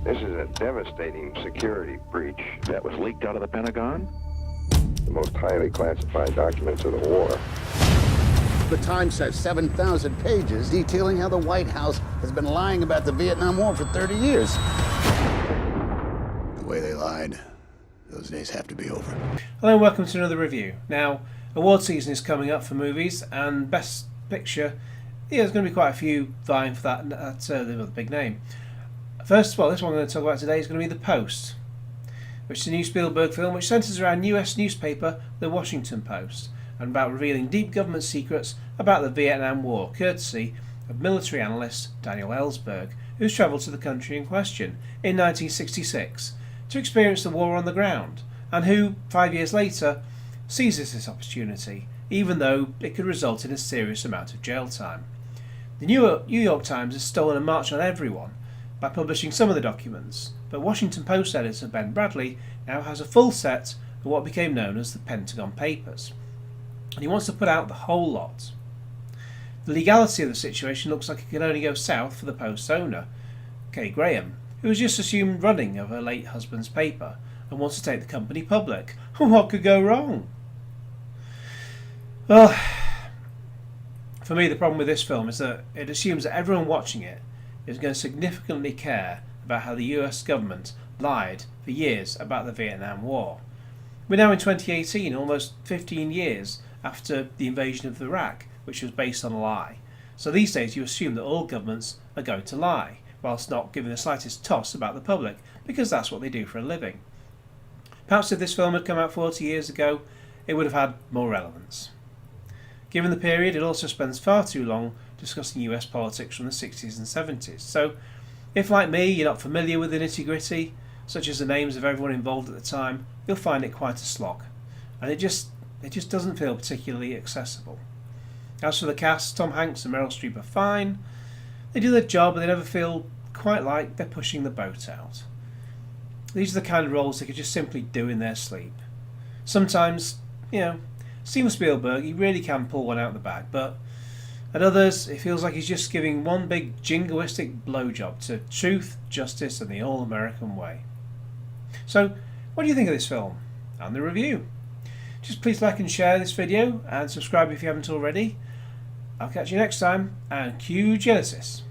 This is a devastating security breach. That was leaked out of the Pentagon? The most highly classified documents of the war. The Times has 7,000 pages detailing how the White House has been lying about the Vietnam War for 30 years. The way they lied, those days have to be over. Hello and welcome to another review. Now, award season is coming up for movies, and Best Picture, there's going to be quite a few vying for that. That's the big name. First of all, this one I'm going to talk about today is going to be The Post, which is a new Spielberg film which centres around US newspaper The Washington Post and about revealing deep government secrets about the Vietnam War, courtesy of military analyst Daniel Ellsberg, who's travelled to the country in question in 1966 to experience the war on the ground, and who, 5 years later, seizes this opportunity, even though it could result in a serious amount of jail time. The New York Times has stolen a march on everyone by publishing some of the documents, but Washington Post editor Ben Bradley now has a full set of what became known as the Pentagon Papers, and he wants to put out the whole lot. The legality of the situation looks like it could only go south for the Post's owner, Kay Graham, who has just assumed running of her late husband's paper and wants to take the company public. What could go wrong? Well, for me, the problem with this film is that it assumes that everyone watching it is going to significantly care about how the US government lied for years about the Vietnam War. We're now in 2018, almost 15 years after the invasion of Iraq, which was based on a lie. So these days you assume that all governments are going to lie, whilst not giving the slightest toss about the public, because that's what they do for a living. Perhaps if this film had come out 40 years ago, it would have had more relevance. Given the period, it also spends far too long discussing US politics from the 60s and 70s. So, if like me you're not familiar with the nitty-gritty, such as the names of everyone involved at the time, you'll find it quite a slog, and it just doesn't feel particularly accessible. As for the cast, Tom Hanks and Meryl Streep are fine. They do their job, but they never feel quite like they're pushing the boat out. These are the kind of roles they could just simply do in their sleep. Sometimes, Steven Spielberg, he really can pull one out the bag, but at others, it feels like he's just giving one big jingoistic blowjob to truth, justice, and the all-American way. So, what do you think of this film and the review? Just please like and share this video and subscribe if you haven't already. I'll catch you next time, and cue Genesis.